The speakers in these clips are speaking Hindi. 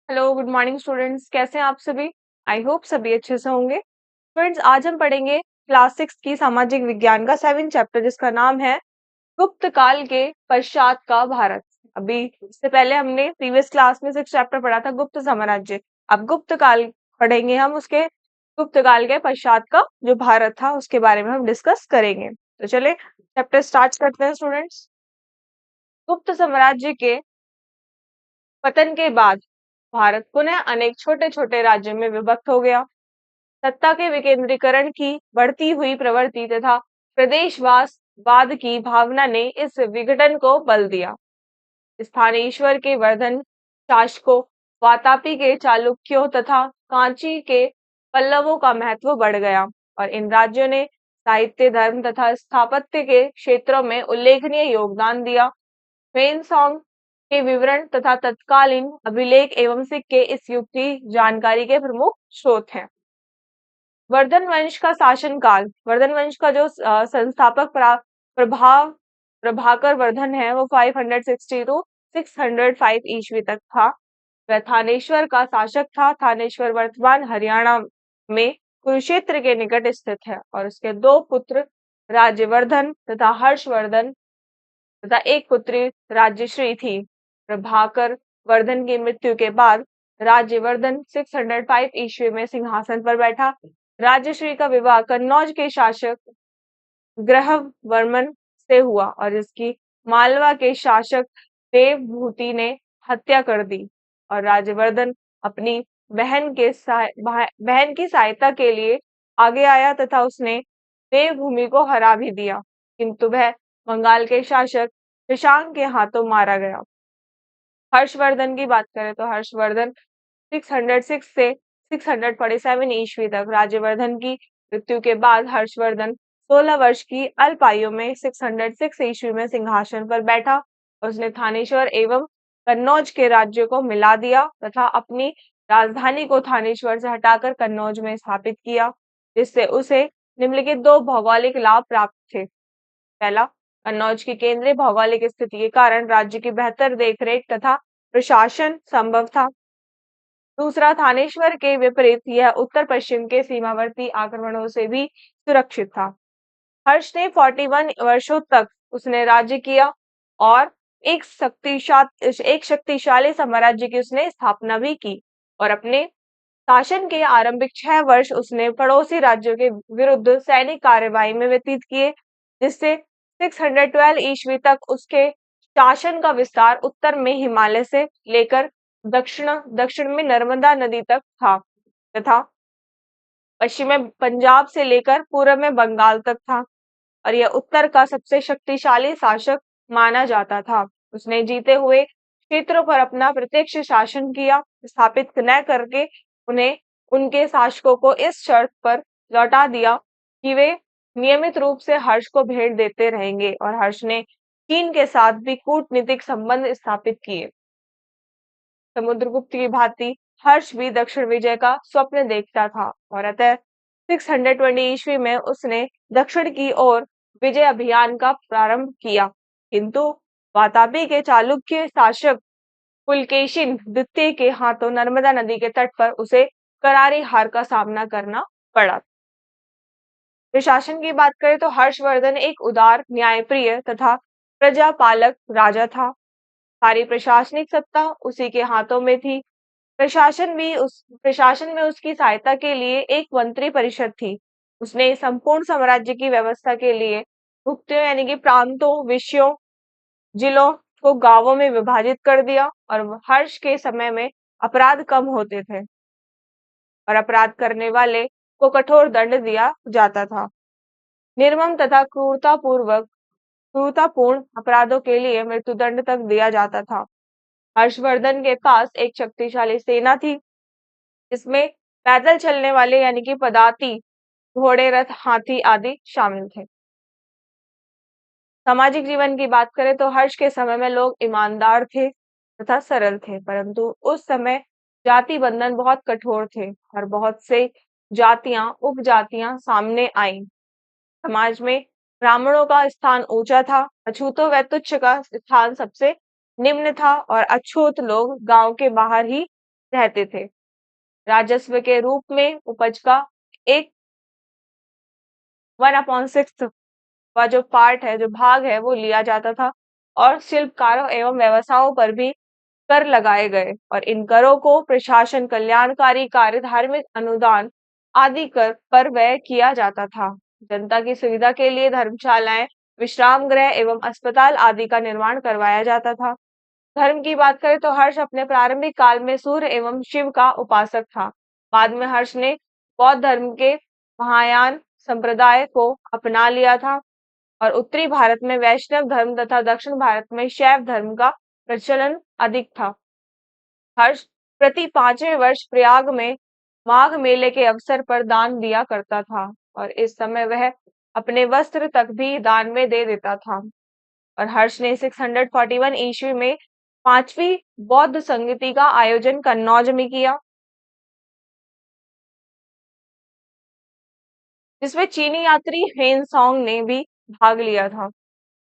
Hello, good morning students. कैसे हैं आप सभी? आई होप सभी अच्छे से होंगे। फ्रेंड्स, आज हम पढ़ेंगे क्लास 6 की सामाजिक विज्ञान का 7 चैप्टर, जिसका नाम है गुप्त काल के पश्चात का भारत। अभी इससे पहले हमने प्रीवियस क्लास में 6 चैप्टर पढ़ा था, गुप्त साम्राज्य। अब गुप्त काल पढ़ेंगे हम, उसके गुप्त काल के पश्चात का जो भारत था उसके बारे में हम डिस्कस करेंगे। तो चले चैप्टर स्टार्ट करते हैं स्टूडेंट्स। गुप्त साम्राज्य के पतन के बाद भारत पुनः अनेक छोटे छोटे राज्यों में विभक्त हो गया। सत्ता के विकेंद्रीकरण की बढ़ती हुई प्रवृत्ति तथा प्रदेशवाद की भावना ने इस विघटन को बल दिया। स्थानेश्वर के वर्धन शासकों, वातापी के चालुक्यों तथा कांची के पल्लवों का महत्व बढ़ गया और इन राज्यों ने साहित्य, धर्म तथा स्थापत्य के क्षेत्रों में उल्लेखनीय योगदान दिया। फेनसोंग के विवरण तथा तत्कालीन अभिलेख एवं सिक्के इस युग की जानकारी के प्रमुख स्रोत हैं। वर्धन वंश का शासनकाल। वर्धन वंश का जो संस्थापक प्रभाकर वर्धन है, वो 560 टू 605 ईस्वी तक था। वह थानेश्वर का शासक था। थानेश्वर वर्तमान हरियाणा में कुरुक्षेत्र के निकट स्थित है और उसके दो पुत्र राज्यवर्धन तथा हर्षवर्धन तथा एक पुत्री राज्यश्री थी। प्रभाकर वर्धन की मृत्यु के बाद राज्यवर्धन 605 ईस्वी में सिंहासन पर बैठा। राज्यश्री का विवाह कन्नौज के शासक ग्रहवर्मन से हुआ और इसकी मालवा के शासक देवभूति ने हत्या कर दी और राज्यवर्धन अपनी बहन की सहायता के लिए आगे आया तथा उसने देवभूमि को हरा भी दिया, किंतु वह बंगाल के शासक शशांक के हाथों मारा गया। हर्षवर्धन की बात करें तो हर्षवर्धन 606 से 647 ईस्वी तक। राज्यवर्धन की मृत्यु के बाद हर्षवर्धन 16 वर्ष की अल्प आयु में 606 ईस्वी में सिंहासन पर बैठा। उसने थानेश्वर एवं कन्नौज के राज्यों को मिला दिया तथा अपनी राजधानी को थानेश्वर से हटाकर कन्नौज में स्थापित किया, जिससे उसे निम्नलिखित दो भौगोलिक लाभ प्राप्त थे। पहला, कन्नौज की केंद्रीय भौगोलिक स्थिति के कारण राज्य की बेहतर देखरेख तथा प्रशासन संभव था। दूसरा, थानेश्वर के विपरीत यह उत्तर पश्चिम के सीमावर्ती आक्रमणों से भी सुरक्षित था। हर्ष ने 41 वर्षों तक उसने राज्य किया और एक शक्तिशाली साम्राज्य की उसने स्थापना भी की और अपने शासन के आरंभिक 6 वर्ष उसने पड़ोसी राज्यों के विरुद्ध सैनिक कार्यवाही में व्यतीत किए, जिससे 612 ईस्वी तक उसके शासन का विस्तार उत्तर में हिमालय से लेकर दक्षिण में नर्मदा नदी तक था तथा पश्चिम में पंजाब से लेकर पूर्व में बंगाल तक था और यह उत्तर का सबसे शक्तिशाली शासक माना जाता था। उसने जीते हुए क्षेत्रों पर अपना प्रत्यक्ष शासन किया, स्थापित न करके उन्हें उनके शासकों को इस शर्त पर लौटा दिया कि वे नियमित रूप से हर्ष को भेंट देते रहेंगे और हर्ष ने चीन के साथ भी कूटनीतिक संबंध स्थापित किए। समुद्रगुप्त की भांति हर्ष भी दक्षिण विजय का स्वप्न देखता था और अतः 620 ईस्वी में उसने दक्षिण की ओर विजय अभियान का प्रारंभ किया, किंतु वातापी के चालुक्य शासक पुलकेशिन द्वितीय के हाथों नर्मदा नदी के तट पर उसे करारी हार का सामना करना पड़ा। प्रशासन की बात करें तो हर्षवर्धन एक उदार, न्यायप्रिय तथा प्रजापालक राजा था। सारी प्रशासनिक सत्ता उसी के हाथों में थी। प्रशासन में उसकी सहायता के लिए एक मंत्री परिषद थी। उसने संपूर्ण साम्राज्य की व्यवस्था के लिए भुक्तियों यानी कि प्रांतों, विषयों, जिलों को गांवों में विभाजित कर दिया और हर्ष के समय में अपराध कम होते थे और अपराध करने वाले को कठोर दंड दिया जाता था। निर्मम तथा क्रूरतापूर्ण अपराधों के लिए मृत्युदंड तक दिया जाता था। हर्षवर्धन के पास एक शक्तिशाली सेना थी, जिसमें पैदल चलने वाले यानी कि पदाती, घोड़े, रथ, हाथी आदि शामिल थे। सामाजिक जीवन की बात करें तो हर्ष के समय में लोग ईमानदार थे तथा सरल थे, परंतु उस समय जाति बंधन बहुत कठोर थे और बहुत से जातियां, उपजातियां सामने आईं। समाज में ब्राह्मणों का स्थान ऊंचा था, अछूतों व तुच्छ का स्थान सबसे निम्न था और अछूत लोग गांव के बाहर ही रहते थे। राजस्व के रूप में उपज का एक 1/6 का जो पार्ट है, जो भाग है, वो लिया जाता था और शिल्पकारों एवं व्यवसायों पर भी कर लगाए गए और इन करों को प्रशासन, कल्याणकारी कार्य, धार्मिक अनुदान आदि कर पर व्यय किया जाता था। जनता की सुविधा के लिए धर्मशालाएं, विश्राम गृह एवं अस्पताल आदि का निर्माण करवाया जाता था। धर्म की बात करें तो हर्ष अपने प्रारंभिक काल में सूर्य एवं शिव का उपासक था। बाद में हर्ष ने बौद्ध धर्म के महायान संप्रदाय को अपना लिया था और उत्तरी भारत में वैष्णव धर्म तथा दक्षिण भारत में शैव धर्म का प्रचलन अधिक था। हर्ष प्रति 5वें वर्ष प्रयाग में माघ मेले के अवसर पर दान दिया करता था और इस समय वह अपने वस्त्र तक भी दान में दे देता था। और हर्ष ने 641 ईस्वी में 5वीं बौद्ध संगति का आयोजन कन्नौज में किया, जिसमें चीनी यात्री हेनसोंग ने भी भाग लिया था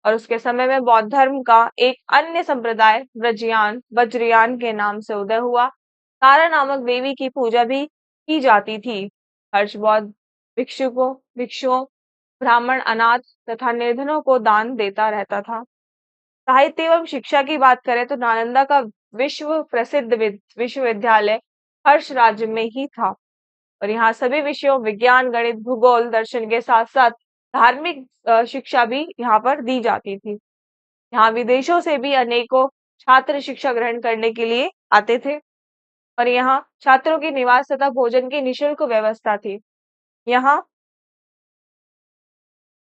और उसके समय में बौद्ध धर्म का एक अन्य संप्रदाय वज्रयान के नाम से उदय हुआ। तारा नामक देवी की पूजा भी की जाती थी। हर्ष बौद्ध भिक्षुओं, ब्राह्मण, अनाथ तथा निर्धनों को दान देता रहता था। साहित्य एवं शिक्षा की बात करें तो नालंदा का विश्व प्रसिद्ध विश्वविद्यालय हर्ष राज्य में ही था और यहाँ सभी विषयों विज्ञान, गणित, भूगोल, दर्शन के साथ साथ धार्मिक शिक्षा भी यहाँ पर दी जाती थी। यहाँ विदेशों से भी अनेकों छात्र शिक्षा ग्रहण करने के लिए आते थे और यहाँ छात्रों की निवास तथा भोजन की निःशुल्क व्यवस्था थी। यहाँ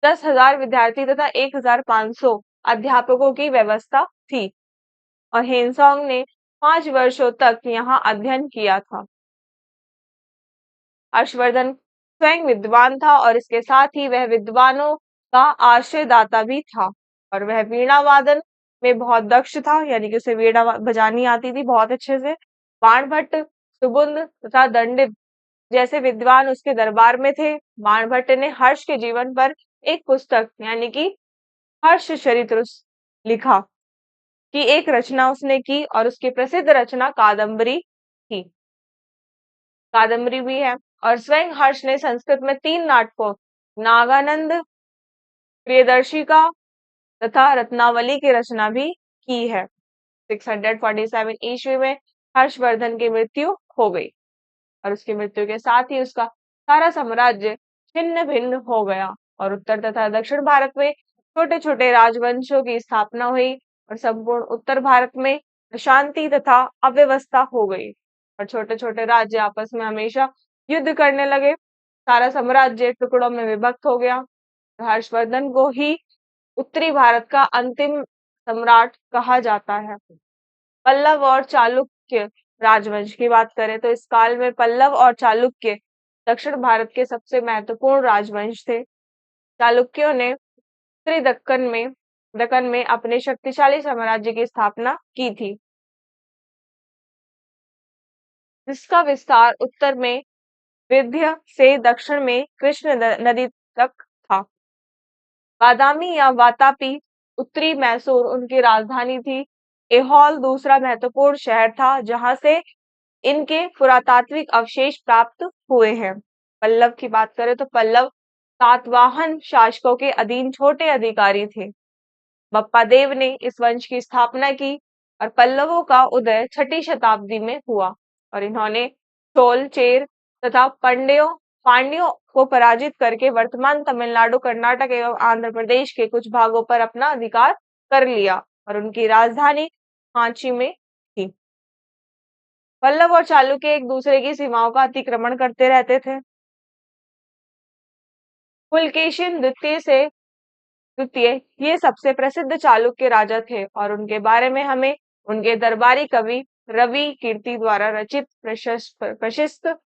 10,000 विद्यार्थी तथा 1,500 अध्यापकों की व्यवस्था थी और हेनसोंग ने 5 वर्षों तक यहाँ अध्ययन किया था। हर्षवर्धन स्वयं विद्वान था और इसके साथ ही वह विद्वानों का आश्रयदाता भी था और वह वीणा वादन में बहुत दक्ष था, यानी कि उसे वीणा बजानी आती थी बहुत अच्छे से। बाणभट्ट, सुबुंद तथा दंडित जैसे विद्वान उसके दरबार में थे। बाणभट्ट ने हर्ष के जीवन पर एक पुस्तक यानी कि हर्ष चरित्र लिखा की एक रचना उसने की और उसकी प्रसिद्ध रचना कादम्बरी थी, कादम्बरी भी है। और स्वयं हर्ष ने संस्कृत में 3 नाटकों नागानंद, प्रियदर्शिका तथा रत्नावली की रचना भी की है। 647 ईस्वी में हर्षवर्धन की मृत्यु हो गई और उसकी मृत्यु के साथ ही उसका सारा साम्राज्य छिन्न भिन्न हो गया और उत्तर तथा दक्षिण भारत में छोटे छोटे राजवंशों की स्थापना हुई और संपूर्ण उत्तर भारत में अशांति तथा अव्यवस्था हो गई और छोटे छोटे राज्य आपस में हमेशा युद्ध करने लगे। सारा साम्राज्य टुकड़ों में विभक्त हो गया। हर्षवर्धन को ही उत्तरी भारत का अंतिम सम्राट कहा जाता है। पल्लव और चालुक्य राजवंश की बात करें तो इस काल में पल्लव और चालुक्य दक्षिण भारत के सबसे महत्वपूर्ण राजवंश थे। चालुक्यों ने उत्तरी दक्कन में अपने शक्तिशाली साम्राज्य की स्थापना की थी, जिसका विस्तार उत्तर में विंध्य से दक्षिण में कृष्ण नदी तक था। बादामी या वातापी उत्तरी मैसूर उनकी राजधानी थी। ऐहोल दूसरा महत्वपूर्ण शहर था जहां से इनके पुरातात्विक अवशेष प्राप्त हुए हैं। पल्लव की बात करें तो पल्लव सातवाहन शासकों के अधीन छोटे अधिकारी थे। बप्पा देव ने इस वंश की स्थापना की और पल्लवों का उदय 6ठी शताब्दी में हुआ और इन्होंने चोल, चेर तथा पांड्यों को पराजित करके वर्तमान तमिलनाडु, कर्नाटक एवं आंध्र प्रदेश के कुछ भागों पर अपना अधिकार कर लिया और उनकी राजधानी कांची में थी। पल्लव और चालुक्य एक दूसरे की सीमाओं का अतिक्रमण करते रहते थे। पुलकेशिन द्वितीय ये सबसे प्रसिद्ध चालुक्य राजा थे और उनके बारे में हमें उनके दरबारी कवि रवि कीर्ति द्वारा रचित प्रशस्त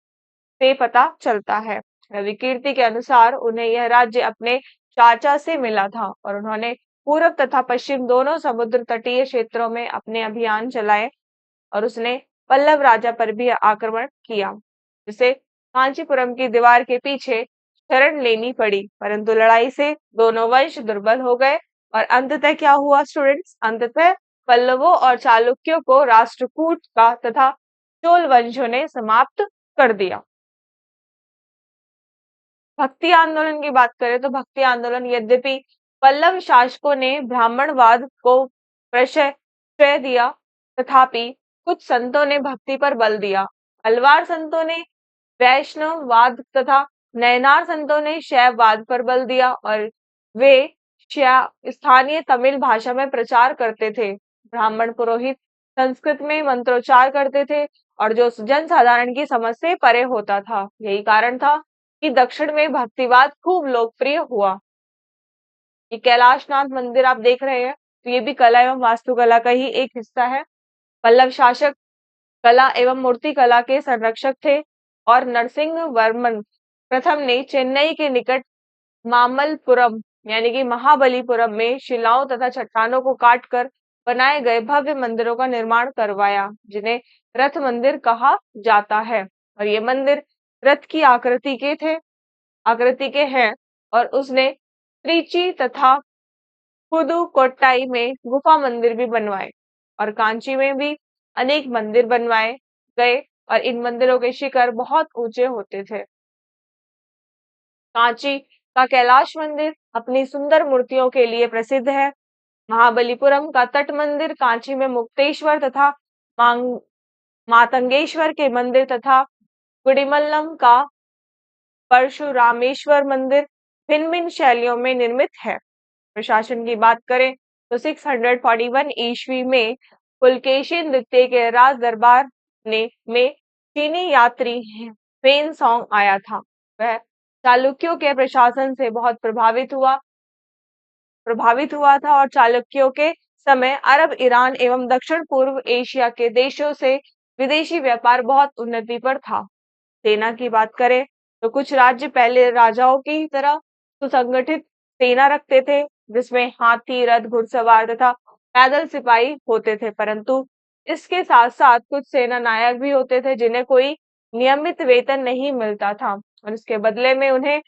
से पता चलता है। रवि कीर्ति के अनुसार उन्हें यह राज्य अपने चाचा से मिला था और उन्होंने पूर्व तथा पश्चिम दोनों समुद्र तटीय क्षेत्रों में अपने अभियान चलाए और उसने पल्लव राजा पर भी आक्रमण किया, जिसे कांचीपुरम की दीवार के पीछे शरण लेनी पड़ी, परंतु लड़ाई से दोनों वंश दुर्बल हो गए और अंततः क्या हुआ स्टूडेंट्स? अंततः पल्लवों और चालुक्यों को राष्ट्रकूट का तथा चोल वंशों ने समाप्त कर दिया। भक्ति आंदोलन की बात करें तो भक्ति आंदोलन यद्यपि पल्लव शासकों ने ब्राह्मणवाद को प्रश्रय दिया, तथापि कुछ संतों ने भक्ति पर बल दिया। अलवार संतों ने वैष्णववाद तथा नयनार संतों ने शैववाद पर बल दिया और वे स्थानीय तमिल भाषा में प्रचार करते थे। ब्राह्मण पुरोहित संस्कृत में मंत्रोच्चार करते थे और जो जनसाधारण की समझ से परे होता था। यही कारण था कि दक्षिण में भक्तिवाद खूब लोकप्रिय हुआ। ये कैलाशनाथ मंदिर आप देख रहे हैं, तो ये भी कला एवं वास्तुकला का ही एक हिस्सा है। पल्लव शासक कला एवं मूर्ति कला के संरक्षक थे और नरसिंह वर्मन प्रथम ने चेन्नई के निकट मामल्लपुरम यानी कि महाबलीपुरम में शिलाओं तथा चट्टानों को काटकर बनाए गए भव्य मंदिरों का निर्माण करवाया, जिन्हें रथ मंदिर कहा जाता है। और ये मंदिर रथ की आकृति के हैं और उसने त्रिची तथा पुदुकोट्टाई में गुफा मंदिर भी बनवाए और कांची में भी अनेक मंदिर बनवाए गए और इन मंदिरों के शिखर बहुत ऊंचे होते थे। कांची का कैलाश मंदिर अपनी सुंदर मूर्तियों के लिए प्रसिद्ध है। महाबलीपुरम का तट मंदिर कांची में मुक्तेश्वर तथा मातंगेश्वर के मंदिर तथा गुडिमल्लम का परशुरामेश्वर मंदिर भिन्न भिन्न शैलियों में निर्मित है। प्रशासन की बात करें तो 641 ईस्वी में पुलकेशिन द्वितीय के राज दरबार में चीनी यात्री फेन सॉन्ग आया था। वह चालुक्यों के प्रशासन से बहुत प्रभावित हुआ था और चालुक्यों के समय अरब, ईरान एवं दक्षिण पूर्व एशिया के देशों से विदेशी व्यापार बहुत उन्नति पर था। सेना की बात करें तो कुछ राज्य पहले राजाओं की तरह सुसंगठित सेना रखते थे, जिसमें हाथी, रथ, घुड़सवार तथा पैदल सिपाही होते थे, परंतु इसके साथ साथ कुछ सेना नायक भी होते थे जिन्हें कोई नियमित वेतन नहीं मिलता था और इसके बदले में उन्हें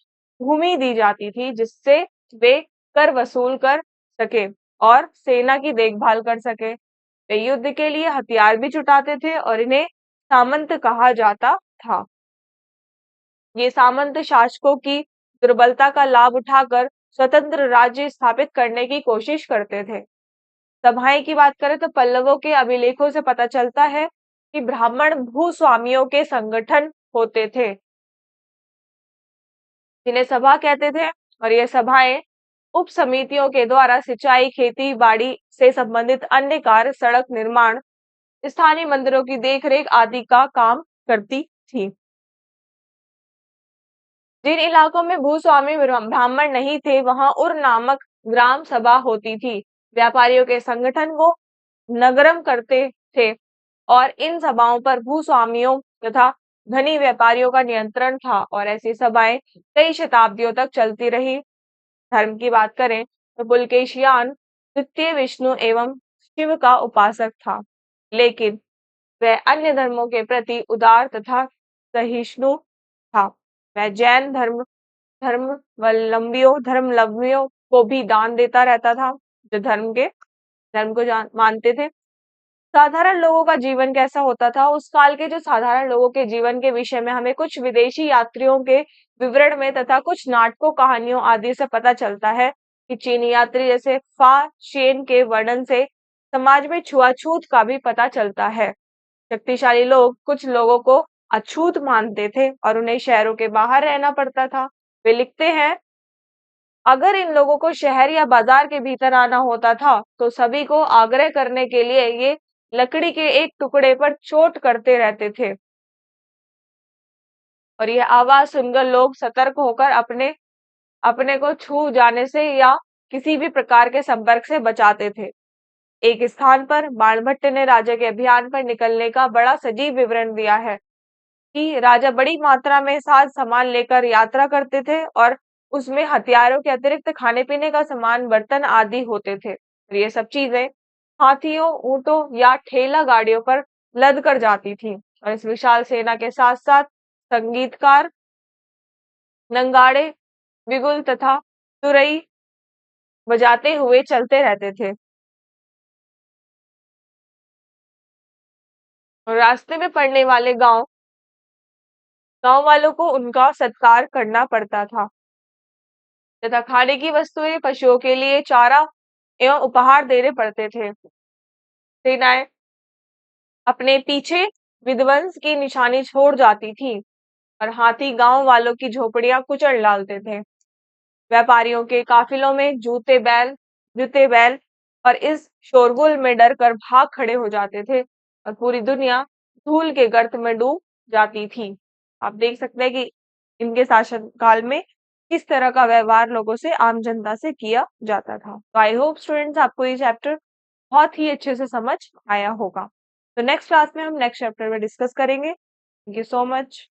भूमि दी जाती थी, जिससे वे कर वसूल कर सके और सेना की देखभाल कर सके। वे युद्ध के लिए हथियार भी जुटाते थे और इन्हें सामंत कहा जाता था। ये सामंत शासकों की दुर्बलता का लाभ उठाकर स्वतंत्र राज्य स्थापित करने की कोशिश करते थे। सभाएं की बात करें तो पल्लवों के अभिलेखों से पता चलता है कि ब्राह्मण भूस्वामियों के संगठन होते थे, जिन्हें सभा कहते थे और ये सभाएं उप समितियों के द्वारा सिंचाई, खेती बाड़ी से संबंधित अन्य कार्य, सड़क निर्माण, स्थानीय मंदिरों की देखरेख आदि का काम करती थी। जिन इलाकों में भूस्वामी ब्राह्मण नहीं थे, वहां उर नामक ग्राम सभा होती थी। व्यापारियों के संगठन को नगरम करते थे और इन सभाओं पर भूस्वामियों तथा धनी व्यापारियों का नियंत्रण था और ऐसी सभाएं कई शताब्दियों तक चलती रही। धर्म की बात करें तो पुलकेशियान द्वितीय विष्णु एवं शिव का उपासक था, लेकिन वह अन्य धर्मों के प्रति उदार तथा सहिष्णु था। वह जैन धर्मावलंबियों को भी दान देता रहता था, जो धर्म को मानते थे। साधारण लोगों का जीवन कैसा होता था? उस काल के जो साधारण लोगों के जीवन के विषय में हमें कुछ विदेशी यात्रियों के विवरण में तथा कुछ नाटकों, कहानियों आदि से पता चलता है कि चीनी यात्री जैसे फा शेन के वर्णन से समाज में छुआछूत का भी पता चलता है। शक्तिशाली लोग कुछ लोगों को अछूत मानते थे और उन्हें शहरों के बाहर रहना पड़ता था। वे लिखते हैं, अगर इन लोगों को शहर या बाजार के भीतर आना होता था तो सभी को आग्रह करने के लिए ये लकड़ी के एक टुकड़े पर चोट करते रहते थे और यह आवाज सुनकर लोग सतर्क होकर अपने अपने को छू जाने से या किसी भी प्रकार के संपर्क से बचाते थे। एक स्थान पर बाणभट्ट ने राजा के अभियान पर निकलने का बड़ा सजीव विवरण दिया है कि राजा बड़ी मात्रा में साज सामान लेकर यात्रा करते थे और उसमें हथियारों के अतिरिक्त खाने पीने का सामान, बर्तन आदि होते थे। और ये सब चीजें हाथियों, ऊंटों या ठेला गाड़ियों पर लद कर जाती थी और इस विशाल सेना के साथ साथ संगीतकार, नंगाड़े, बिगुल तथा तुरई बजाते हुए चलते रहते थे। और रास्ते में पड़ने वाले गांव वालों को उनका सत्कार करना पड़ता था तथा खाने की वस्तुएं, पशुओं के लिए चारा एवं उपहार देने पड़ते थे। सेनाएं अपने पीछे विध्वंस की निशानी छोड़ जाती थी और हाथी गांव वालों की झोपड़ियां कुचल डालते थे। व्यापारियों के काफिलों में जूते बैल और इस शोरगुल में डरकर भाग खड़े हो जाते थे और पूरी दुनिया धूल के गर्त में डूब जाती थी। आप देख सकते हैं कि इनके शासन काल में किस तरह का व्यवहार लोगों से, आम जनता से किया जाता था। तो आई होप स्टूडेंट्स आपको ये चैप्टर बहुत ही अच्छे से समझ आया होगा। तो नेक्स्ट क्लास में हम नेक्स्ट चैप्टर में डिस्कस करेंगे। Thank you so much.